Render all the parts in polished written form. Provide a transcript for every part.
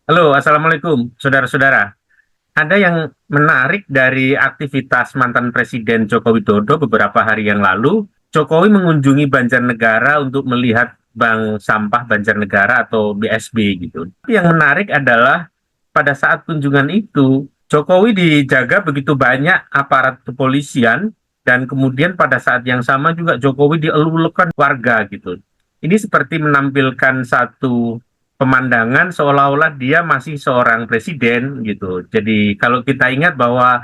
Halo, Assalamualaikum, saudara-saudara. Ada yang menarik dari aktivitas mantan Presiden Joko Widodo beberapa hari yang lalu. Jokowi mengunjungi Banjarnegara untuk melihat Bank Sampah Banjarnegara atau BSB gitu. Tapi yang menarik adalah pada saat kunjungan itu, Jokowi dijaga begitu banyak aparat kepolisian dan kemudian pada saat yang sama juga Jokowi dielulukan warga gitu. Ini seperti menampilkan satu pemandangan seolah-olah dia masih seorang presiden gitu. Jadi kalau kita ingat bahwa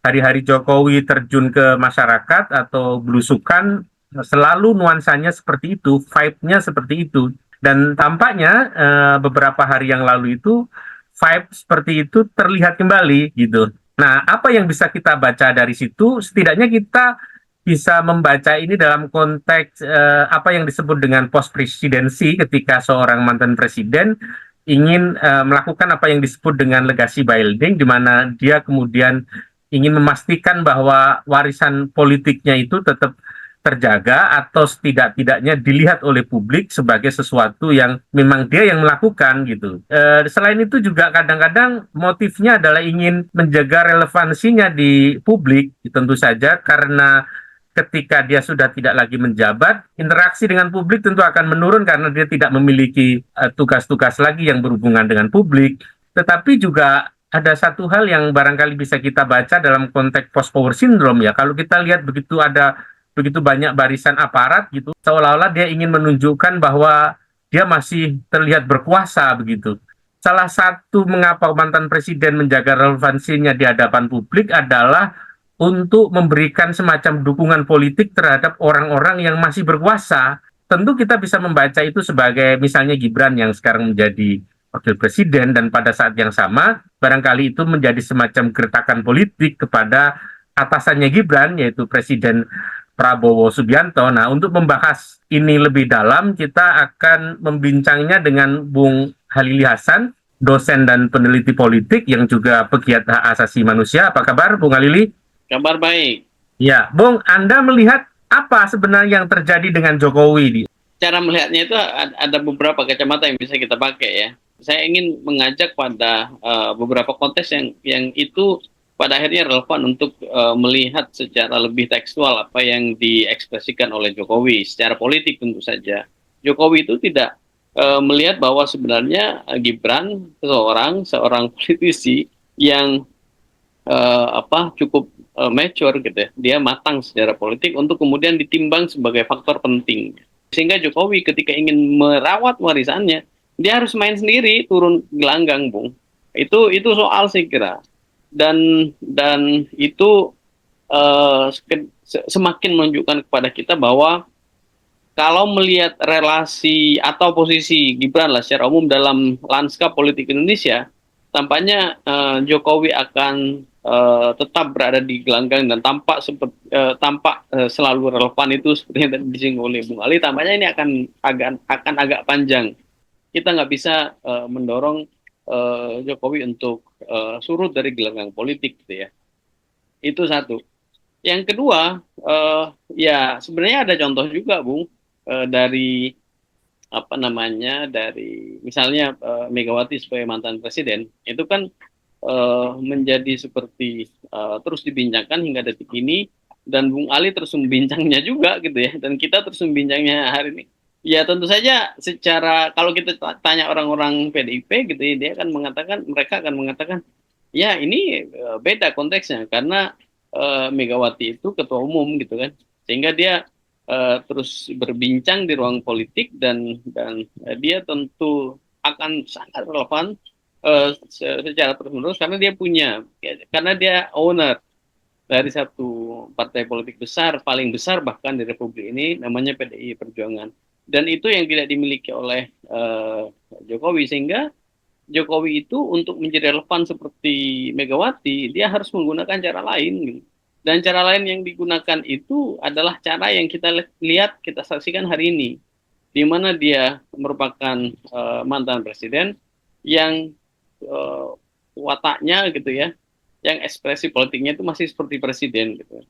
hari-hari Jokowi terjun ke masyarakat atau belusukan selalu nuansanya seperti itu, vibe-nya seperti itu. Dan tampaknya beberapa hari yang lalu itu vibe seperti itu terlihat kembali gitu. Nah, apa yang bisa kita baca dari situ? Setidaknya kita bisa membaca ini dalam konteks apa yang disebut dengan post presidensi ketika seorang mantan presiden ingin melakukan apa yang disebut dengan legacy building, di mana dia kemudian ingin memastikan bahwa warisan politiknya itu tetap terjaga atau setidak-tidaknya dilihat oleh publik sebagai sesuatu yang memang dia yang melakukan gitu. Selain itu juga kadang-kadang motifnya adalah ingin menjaga relevansinya di publik, tentu saja karena ketika dia sudah tidak lagi menjabat, interaksi dengan publik tentu akan menurun karena dia tidak memiliki tugas-tugas lagi yang berhubungan dengan publik. Tetapi juga ada satu hal yang barangkali bisa kita baca dalam konteks post power syndrome ya. Kalau kita lihat begitu banyak barisan aparat gitu, seolah-olah dia ingin menunjukkan bahwa dia masih terlihat berkuasa begitu. Salah satu mengapa mantan presiden menjaga relevansinya di hadapan publik adalah untuk memberikan semacam dukungan politik terhadap orang-orang yang masih berkuasa. Tentu kita bisa membaca itu sebagai misalnya Gibran yang sekarang menjadi wakil presiden dan pada saat yang sama barangkali itu menjadi semacam gertakan politik kepada atasannya Gibran yaitu Presiden Prabowo Subianto. Nah, untuk membahas ini lebih dalam kita akan membincangnya dengan Bung Halili Hasan, dosen dan peneliti politik yang juga pegiat hak asasi manusia. Apa kabar Bung Halili? Kabar baik. Ya, Bung, Anda melihat apa sebenarnya yang terjadi dengan Jokowi? Cara melihatnya itu ada beberapa kacamata yang bisa kita pakai ya. Saya ingin mengajak pada beberapa konteks yang itu pada akhirnya relevan untuk melihat secara lebih tekstual apa yang diekspresikan oleh Jokowi secara politik tentu saja. Jokowi itu tidak melihat bahwa sebenarnya Gibran seorang politisi yang cukup mature gitu ya. Dia matang secara politik untuk kemudian ditimbang sebagai faktor penting. Sehingga Jokowi ketika ingin merawat warisannya, dia harus main sendiri, turun gelanggang, Bung. Itu soal saya kira. Dan itu semakin menunjukkan kepada kita bahwa kalau melihat relasi atau posisi Gibran lah secara umum dalam lanskap politik Indonesia, tampaknya Jokowi akan tetap berada di gelanggang dan tampak selalu relevan itu seperti yang tadi disinggung oleh Bung Ali. Tampaknya ini akan agak panjang. Kita nggak bisa mendorong Jokowi untuk surut dari gelanggang politik, gitu ya. Itu satu. Yang kedua, ya sebenarnya ada contoh juga, Bung, dari apa namanya, dari misalnya Megawati sebagai mantan presiden itu kan menjadi seperti terus dibincangkan hingga detik ini, dan Bung Ali terus membincangnya juga gitu ya, dan kita terus membincangnya hari ini. Ya tentu saja secara kalau kita tanya orang-orang PDIP gitu ya, dia akan mengatakan, mereka akan mengatakan ya ini beda konteksnya karena Megawati itu ketua umum gitu kan, sehingga dia terus berbincang di ruang politik, dan dia tentu akan sangat relevan secara terus-menerus karena dia punya, karena dia owner dari satu partai politik besar, paling besar bahkan di Republik ini, namanya PDI Perjuangan, dan itu yang tidak dimiliki oleh Jokowi. Sehingga Jokowi itu untuk menjadi relevan seperti Megawati, dia harus menggunakan cara lain gitu. Dan cara lain yang digunakan itu adalah cara yang kita lihat, kita saksikan hari ini, di mana dia merupakan mantan presiden yang wataknya gitu ya, yang ekspresi politiknya itu masih seperti presiden gitu.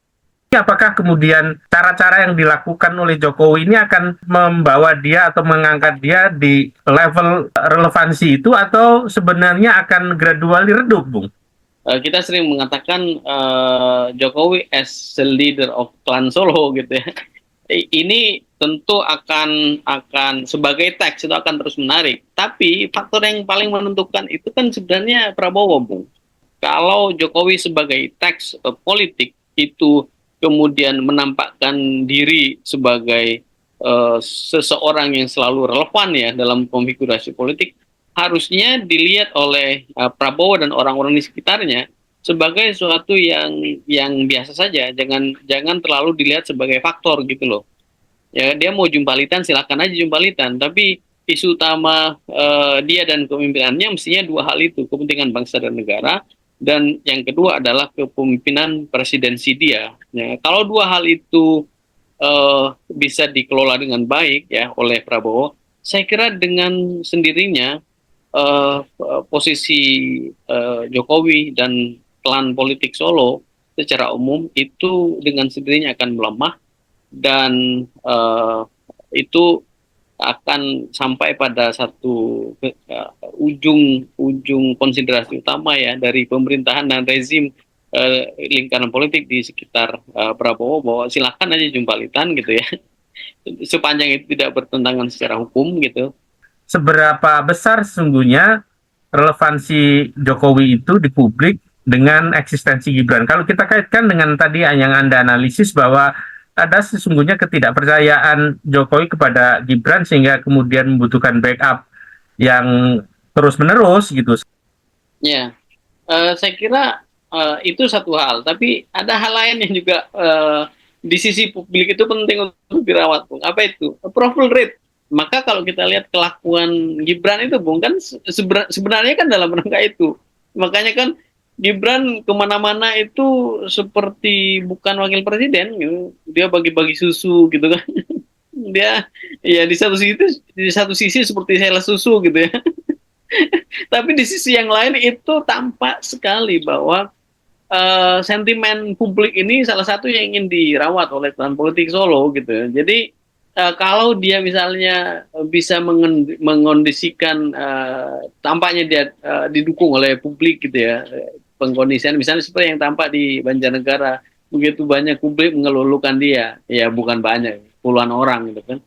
Apakah kemudian cara-cara yang dilakukan oleh Jokowi ini akan membawa dia atau mengangkat dia di level relevansi itu, atau sebenarnya akan gradually redup, Bung? Kita sering mengatakan Jokowi as the leader of Klan Solo gitu ya. Ini tentu akan sebagai teks itu akan terus menarik. Tapi faktor yang paling menentukan itu kan sebenarnya Prabowo, Bung. Kalau Jokowi sebagai teks politik itu kemudian menampakkan diri sebagai seseorang yang selalu relevan ya dalam konfigurasi politik, harusnya dilihat oleh Prabowo dan orang-orang di sekitarnya sebagai sesuatu yang biasa saja, jangan terlalu dilihat sebagai faktor gitu loh. Ya, dia mau jumpalitan silakan aja jumpalitan, tapi isu utama dia dan kepemimpinannya mestinya dua hal itu, kepentingan bangsa dan negara, dan yang kedua adalah kepemimpinan presidensi dia. Ya, kalau dua hal itu bisa dikelola dengan baik ya oleh Prabowo, saya kira dengan sendirinya posisi Jokowi dan klan politik Solo secara umum itu dengan sendirinya akan melemah, dan itu akan sampai pada satu ujung konsiderasi utama ya dari pemerintahan dan rezim lingkaran politik di sekitar Prabowo, bahwa silakan aja jumpalitan gitu ya sepanjang itu tidak bertentangan secara hukum gitu. Seberapa besar sesungguhnya relevansi Jokowi itu di publik dengan eksistensi Gibran? Kalau kita kaitkan dengan tadi yang Anda analisis bahwa ada sesungguhnya ketidakpercayaan Jokowi kepada Gibran sehingga kemudian membutuhkan backup yang terus-menerus gitu. Ya, saya kira itu satu hal, tapi ada hal lain yang juga di sisi publik itu penting untuk dirawat, Bung. Apa itu? Approval rate. Maka kalau kita lihat kelakuan Gibran itu, Bung, kan sebenarnya kan dalam rangka itu. Makanya kan Gibran kemana-mana itu seperti bukan wakil presiden, gitu. Dia bagi-bagi susu gitu kan. Dia ya di satu sisi seperti sales susu gitu ya. Tapi di sisi yang lain itu tampak sekali bahwa sentimen publik ini salah satu yang ingin dirawat oleh klan politik Solo gitu ya. Jadi kalau dia misalnya bisa mengondisikan tampaknya dia didukung oleh publik gitu ya, pengkondisian misalnya seperti yang tampak di Banjarnegara, begitu banyak publik mengelulukan dia, ya bukan banyak, puluhan orang gitu kan.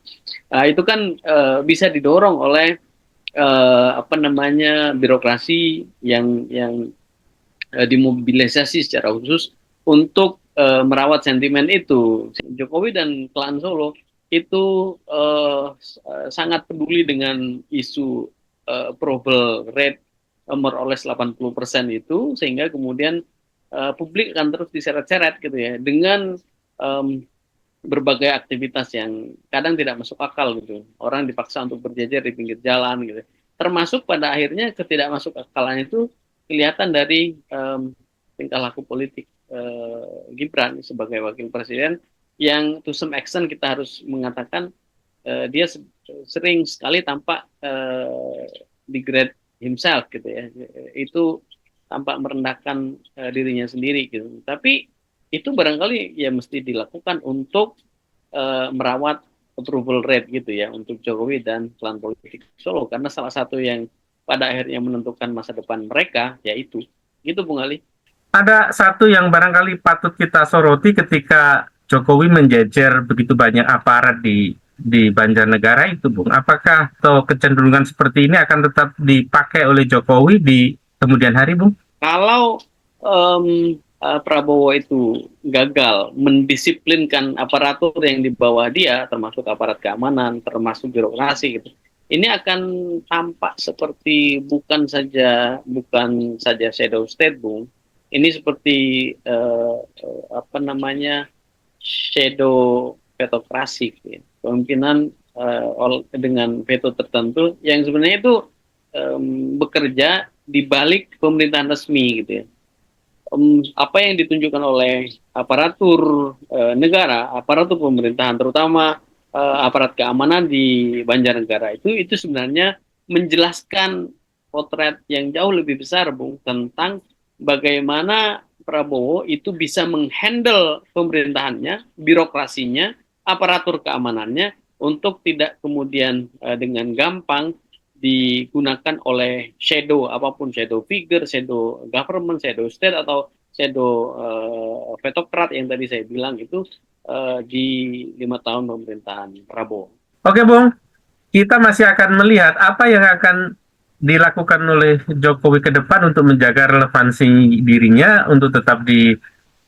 Itu kan bisa didorong oleh apa namanya birokrasi yang dimobilisasi secara khusus untuk merawat sentimen itu. Jokowi dan klan Solo itu sangat peduli dengan isu approval rate memperoleh 80% itu, sehingga kemudian publik akan terus diseret-seret gitu ya dengan berbagai aktivitas yang kadang tidak masuk akal gitu. Orang dipaksa untuk berjejer di pinggir jalan gitu. Termasuk pada akhirnya ketidakmasuk akalan itu kelihatan dari tingkah laku politik Gibran sebagai wakil presiden, yang to some extent kita harus mengatakan dia sering sekali tampak degrade himself gitu ya. Itu tampak merendahkan dirinya sendiri gitu. Tapi itu barangkali ya mesti dilakukan untuk merawat approval rate gitu ya untuk Jokowi dan klan politik Solo, karena salah satu yang pada akhirnya menentukan masa depan mereka yaitu gitu, Bung Ali. Ada satu yang barangkali patut kita soroti ketika Jokowi menjejer begitu banyak aparat di Banjarnegara itu, Bung. Apakah atau kecenderungan seperti ini akan tetap dipakai oleh Jokowi di kemudian hari, Bung? Kalau Prabowo itu gagal mendisiplinkan aparatur yang di bawah dia, termasuk aparat keamanan, termasuk birokrasi gitu, ini akan tampak seperti bukan saja shadow state, Bung. Ini seperti apa namanya shadow vetokrasi, gitu ya. Pemimpinan dengan veto tertentu yang sebenarnya itu bekerja di balik pemerintahan resmi gitu ya. Apa yang ditunjukkan oleh aparatur negara, aparatur pemerintahan, terutama aparat keamanan di Banjarnegara itu sebenarnya menjelaskan potret yang jauh lebih besar, Bung, tentang bagaimana Prabowo itu bisa menghandle pemerintahannya, birokrasinya, aparatur keamanannya untuk tidak kemudian dengan gampang digunakan oleh shadow apapun, shadow figure, shadow government, shadow state atau shadow vetokrat yang tadi saya bilang itu di 5 tahun pemerintahan Prabowo. Oke, Bung. Kita masih akan melihat apa yang akan dilakukan oleh Jokowi ke depan untuk menjaga relevansi dirinya untuk tetap di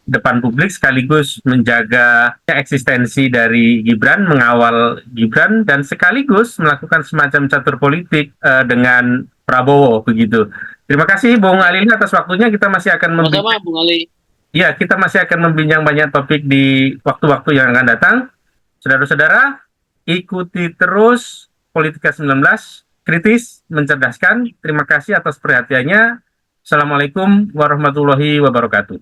depan publik sekaligus menjaga eksistensi dari Gibran, mengawal Gibran dan sekaligus melakukan semacam catur politik dengan Prabowo begitu. Terima kasih Bung Ali atas waktunya. Kita masih akan Sama-sama, Bung Ali. Ya, kita masih akan membincang banyak topik di waktu-waktu yang akan datang. Saudara-saudara, ikuti terus Politika 19, kritis, mencerdaskan. Terima kasih atas perhatiannya. Assalamualaikum warahmatullahi wabarakatuh.